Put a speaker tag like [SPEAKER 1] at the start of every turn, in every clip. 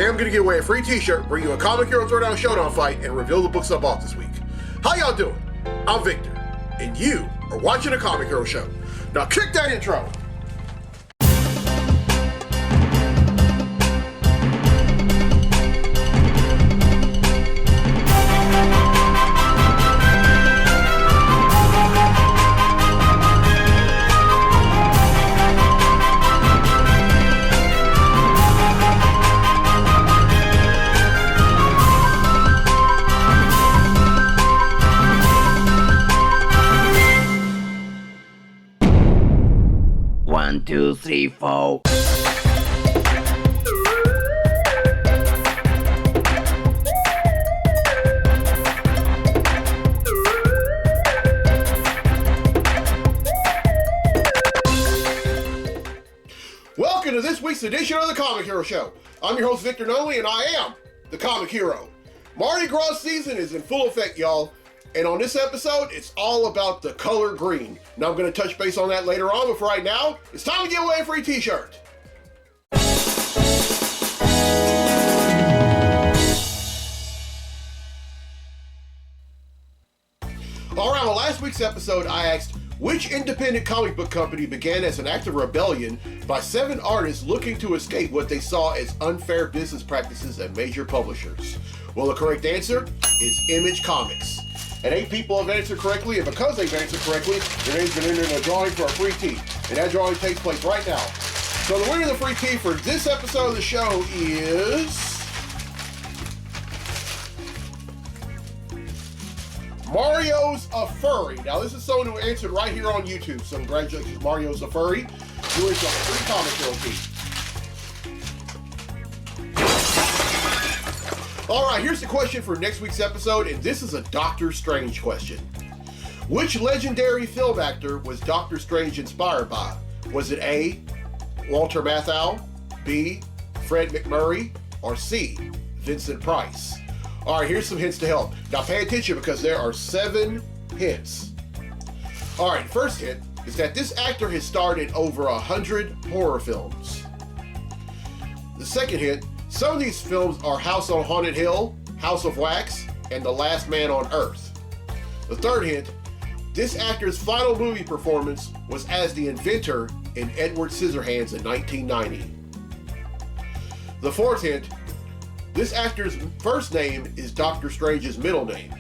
[SPEAKER 1] Today I'm going to give away a free t-shirt, bring you a Comic Hero Throwdown Showdown fight, and reveal the books I bought this week. How y'all doing? I'm Victor, and you are watching a Comic Hero show. Now kick that intro!
[SPEAKER 2] One, two, three, four.
[SPEAKER 1] Welcome to this week's edition of the Comic Hero Show. I'm your host, Victor Nolly, and I am the Comic Hero. Mardi Gras season is in full effect, y'all. And on this episode, it's all about the color green. Now I'm going to touch base on that later on, but for right now, it's time to give away a free t-shirt. All right, on last week's episode, I asked, which independent comic book company began as an act of rebellion by 7 artists looking to escape what they saw as unfair business practices at major publishers? Well, the correct answer is Image Comics. And 8 people have answered correctly, and because they've answered correctly, their name's been entered in a drawing for a free tee. And that drawing takes place right now. So the winner of the free tee for this episode of the show is Mario's a Furry. Now this is someone who answered right here on YouTube. So congratulations, Mario's a Furry. You win some free Comic Hero tee. All right, here's the question for next week's episode, and this is a Doctor Strange question. Which legendary film actor was Doctor Strange inspired by? Was it A, Walter Matthau, B, Fred McMurray, or C, Vincent Price? All right, here's some hints to help. Now pay attention because there are 7 hints. All right, first hint is that this actor has starred in over 100 horror films. The second hint, some of these films are House on Haunted Hill, House of Wax, and The Last Man on Earth. The third hint, this actor's final movie performance was as the inventor in Edward Scissorhands in 1990. The fourth hint, this actor's first name is Doctor Strange's middle name.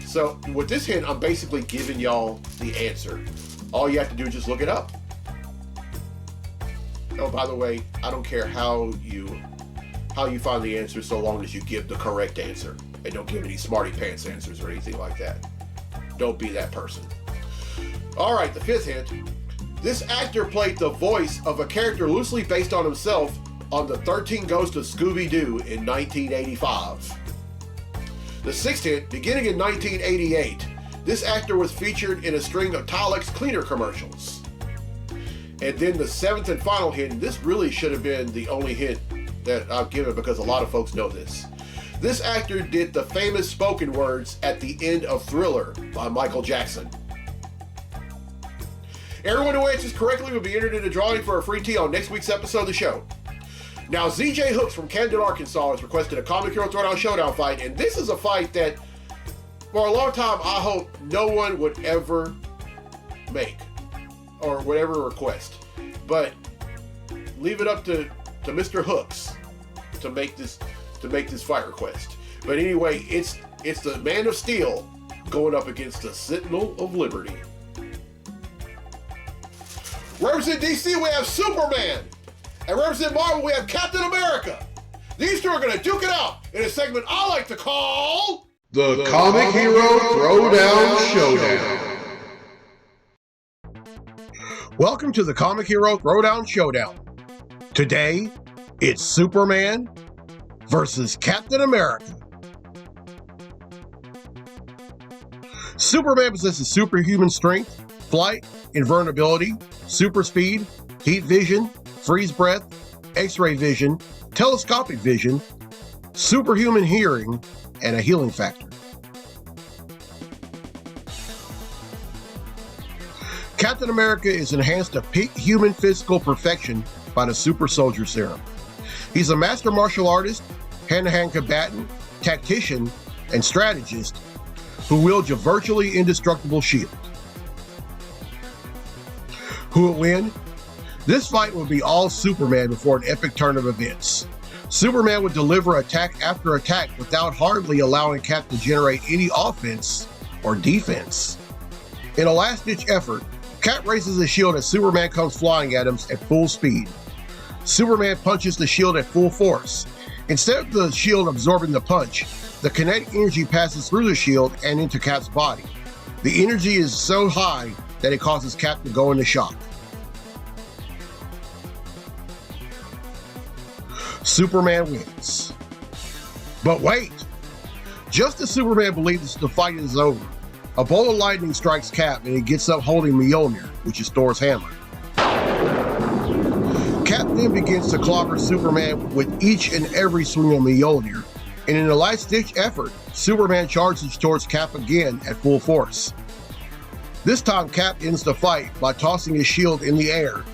[SPEAKER 1] So with this hint, I'm basically giving y'all the answer. All you have to do is just look it up. Oh, by the way, I don't care how you find the answer so long as you give the correct answer and don't give any smarty pants answers or anything like that. Don't be that person. All right, the fifth hint. This actor played the voice of a character loosely based on himself on The 13 Ghosts of Scooby-Doo in 1985. The sixth hint, beginning in 1988, this actor was featured in a string of Tilex cleaner commercials. And then the seventh and final hint, and this really should have been the only hint that I've given because a lot of folks know this. This actor did the famous spoken words at the end of Thriller by Michael Jackson. Everyone who answers correctly will be entered in a drawing for a free tee on next week's episode of the show. Now, ZJ Hooks from Camden, Arkansas has requested a Comic Hero Throwdown Showdown fight, and this is a fight that for a long time I hope no one would ever make or would ever request. But leave it up to Mr. Hooks to make this fight request. But anyway, it's the Man of Steel going up against the Sentinel of Liberty. Represent DC, we have Superman. And represent Marvel, we have Captain America. These two are going to duke it out in a segment I like to call
[SPEAKER 3] the Comic Hero Throwdown Showdown.
[SPEAKER 1] Welcome to the Comic Hero Throwdown Showdown. Today, it's Superman versus Captain America. Superman possesses superhuman strength, flight, invulnerability, super speed, heat vision, freeze breath, X-ray vision, telescopic vision, superhuman hearing, and a healing factor. Captain America is enhanced to peak human physical perfection by the Super Soldier Serum. He's a master martial artist, hand-to-hand combatant, tactician, and strategist who wields a virtually indestructible shield. Who would win? This fight would be all Superman before an epic turn of events. Superman would deliver attack after attack without hardly allowing Cap to generate any offense or defense. In a last-ditch effort, Cap raises his shield as Superman comes flying at him at full speed. Superman punches the shield at full force. Instead of the shield absorbing the punch, the kinetic energy passes through the shield and into Cap's body. The energy is so high that it causes Cap to go into shock. Superman wins. But wait! Just as Superman believes the fight is over, a bolt of lightning strikes Cap and he gets up holding Mjolnir, which is Thor's hammer. Cap then begins to clobber Superman with each and every swing of Mjolnir, and in a last-ditch effort, Superman charges towards Cap again at full force. This time Cap ends the fight by tossing his shield in the air,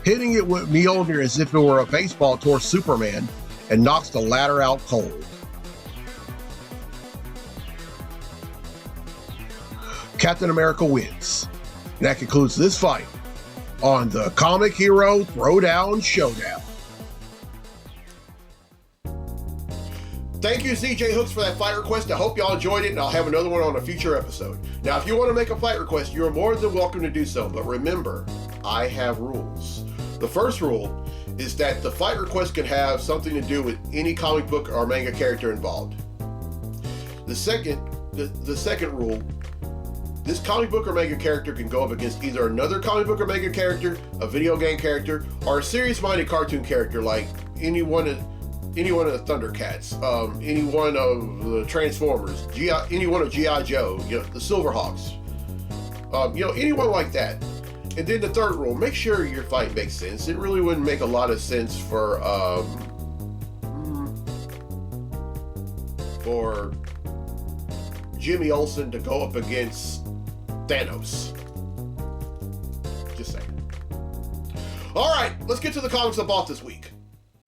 [SPEAKER 1] hitting it with Mjolnir as if it were a baseball towards Superman, and knocks the latter out cold. Captain America wins. And that concludes this fight on the Comic Hero Throwdown Showdown. Thank you, ZJ Hooks, for that fight request. I hope y'all enjoyed it, and I'll have another one on a future episode. Now, if you want to make a fight request, you're more than welcome to do so, but remember, I have rules. The first rule is that the fight request can have something to do with any comic book or manga character involved. The second rule, this comic book or manga character can go up against either another comic book or manga character, a video game character, or a serious-minded cartoon character like any one of the Thundercats, any one of the Transformers, any one of G.I. Joe, the Silverhawks, anyone like that. And then the third rule, make sure your fight makes sense. It really wouldn't make a lot of sense for Jimmy Olsen to go up against Thanos. Just saying. All right, let's get to the comics I bought this week.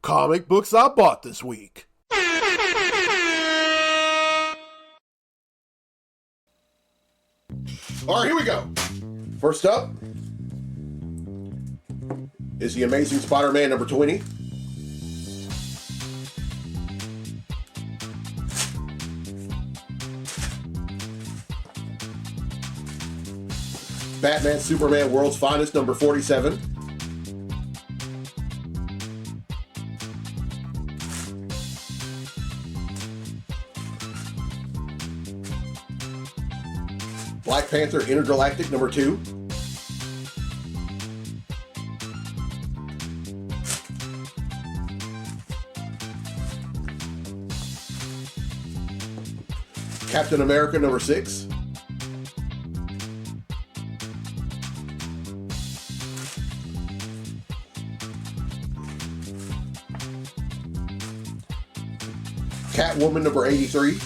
[SPEAKER 1] Comic books I bought this week. All right, here we go. First up is The Amazing Spider-Man number 20. Batman Superman World's Finest number 47. Black Panther Intergalactic number 2. Captain America number 6. Catwoman number 83.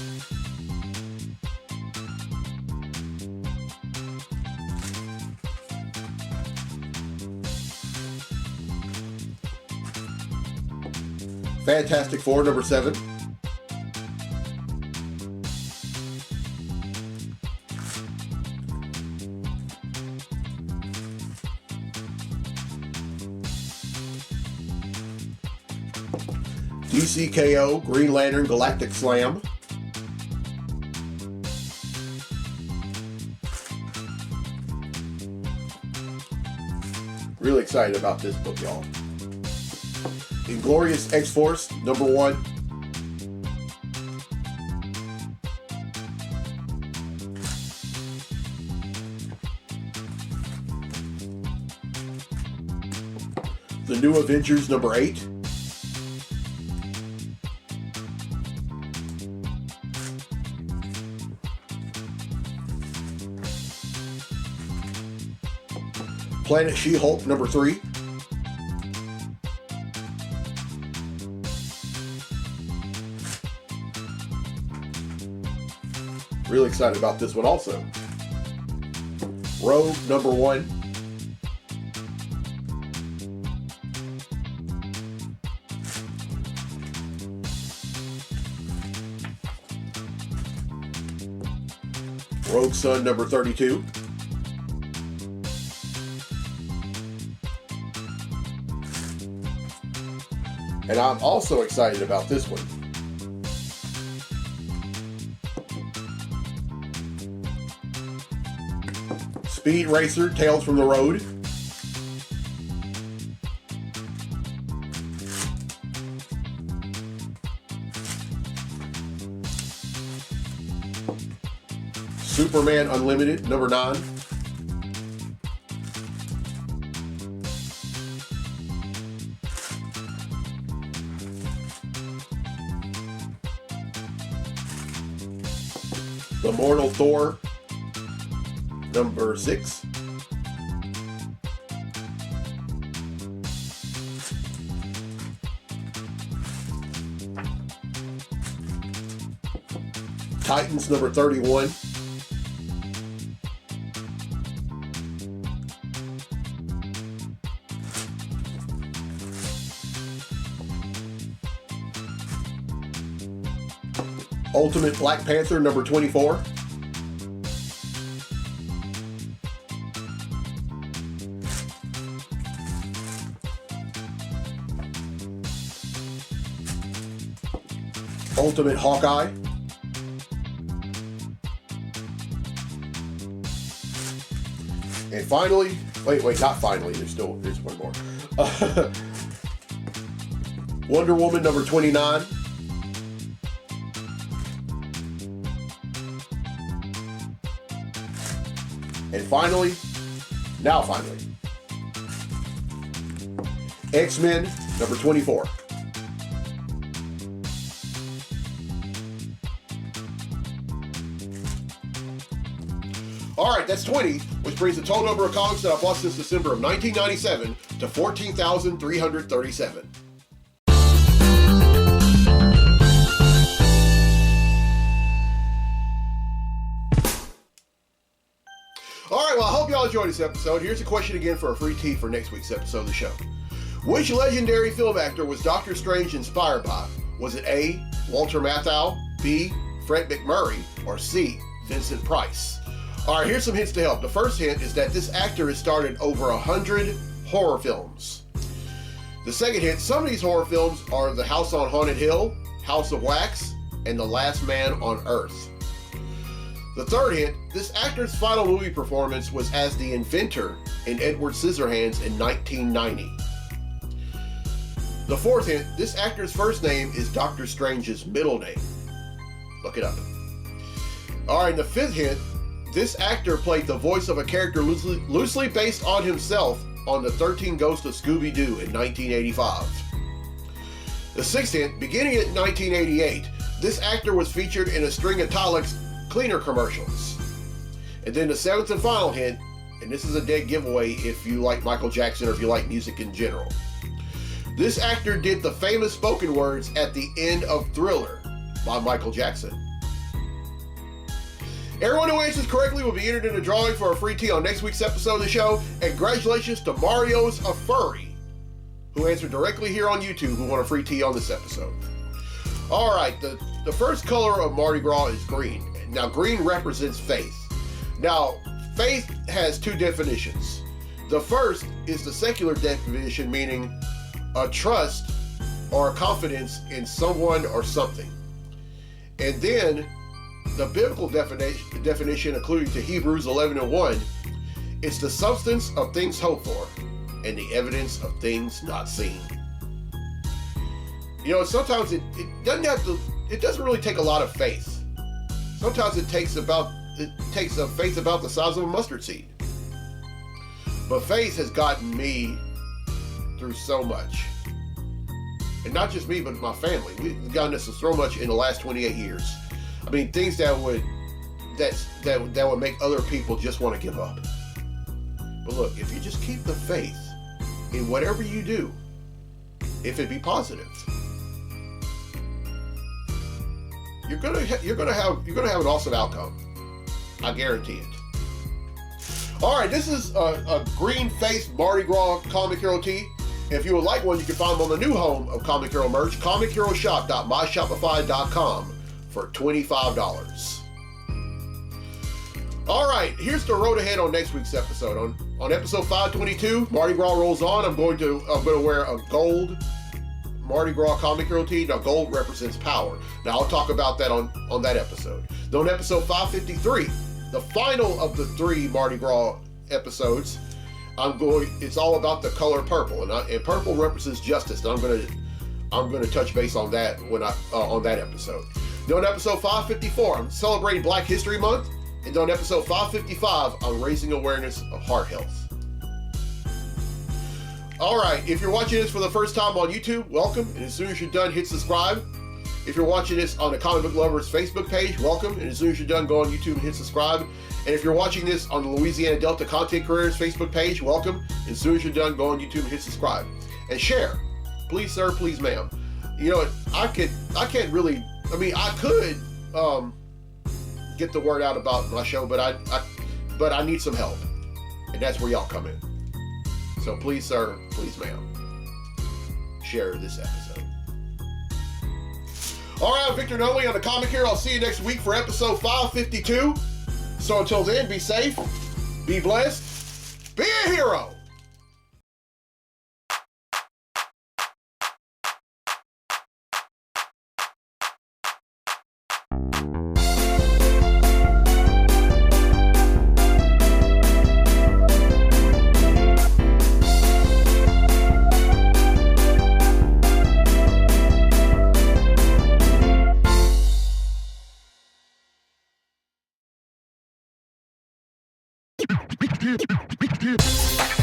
[SPEAKER 1] Fantastic Four number 7. DCKO Green Lantern Galactic Slam. Really excited about this book, y'all. Inglorious X-Force number 1. The New Avengers number 8. Planet She-Hulk number 3. Really excited about this one also. Rogue number 1. Rogue Sun number 32. And I'm also excited about this one. Speed Racer, Tales from the Road. Superman Unlimited, number 9. The Mortal Thor, number 6. Titans, number 31. Ultimate Black Panther, number 24. Ultimate Hawkeye. And finally, wait, not finally, there's one more. Wonder Woman, number 29. And finally, X-Men, number 24. All right, that's 20, which brings the total number of comics that I've bought since December of 1997 to 14,337. All right, well, I hope y'all enjoyed this episode. Here's a question again for a free tee for next week's episode of the show. Which legendary film actor was Doctor Strange inspired by? Was it A, Walter Matthau, B, Fred McMurray, or C, Vincent Price? All right, here's some hints to help. The first hint is that this actor has starred in over 100 horror films. The second hint, some of these horror films are The House on Haunted Hill, House of Wax, and The Last Man on Earth. The third hint, this actor's final movie performance was as the inventor in Edward Scissorhands in 1990. The fourth hint, this actor's first name is Doctor Strange's middle name. Look it up. All right, and the fifth hint, this actor played the voice of a character loosely based on himself on the 13 Ghosts of Scooby-Doo in 1985. The sixth hint, beginning in 1988, this actor was featured in a string of Tilex cleaner commercials. And then the seventh and final hint, and this is a dead giveaway if you like Michael Jackson or if you like music in general. This actor did the famous spoken words at the end of Thriller by Michael Jackson. Everyone who answers correctly will be entered in a drawing for a free tee on next week's episode of the show. And congratulations to Mario's a Furry, who answered directly here on YouTube, who won a free tee on this episode. All right, the first color of Mardi Gras is green. Now, green represents faith. Now, faith has two definitions. The first is the secular definition, meaning a trust or a confidence in someone or something. And then the biblical definition, according to Hebrews 11:1, it's the substance of things hoped for and the evidence of things not seen. You know, sometimes it doesn't really take a lot of faith. Sometimes it takes a faith about the size of a mustard seed. But faith has gotten me through so much. And not just me, but my family. We've gotten us through so much in the last 28 years. I mean, things that would make other people just want to give up. But look, if you just keep the faith in whatever you do, if it be positive, you're gonna have an awesome outcome. I guarantee it. All right, this is a green-faced Mardi Gras Comic Hero tee. If you would like one, you can find them on the new home of Comic Hero merch, comicheroshop.myshopify.com, for $25. All right, here's the road ahead on next week's episode. On episode 522, Mardi Gras rolls on. I'm going to wear a gold Mardi Gras comic hero tee. Now, gold represents power. Now, I'll talk about that on that episode. Then on episode 553, the final of the 3 Mardi Gras episodes, it's all about the color purple, and purple represents justice. And I'm gonna touch base on that on that episode. Then on episode 554, I'm celebrating Black History Month. And on episode 555, I'm raising awareness of heart health. All right, if you're watching this for the first time on YouTube, welcome. And as soon as you're done, hit subscribe. If you're watching this on the Comic Book Lovers Facebook page, welcome. And as soon as you're done, go on YouTube and hit subscribe. And if you're watching this on the Louisiana Delta Content Careers Facebook page, welcome. And as soon as you're done, go on YouTube and hit subscribe. And share. Please, sir, please, ma'am. You know, I could get the word out about my show, but I need some help, and that's where y'all come in. So please, sir, please, ma'am, share this episode. All right, I'm Victor Noli on the Comic Hero. I'll see you next week for episode 552. So until then, be safe, be blessed, be a hero.
[SPEAKER 3] Yeah.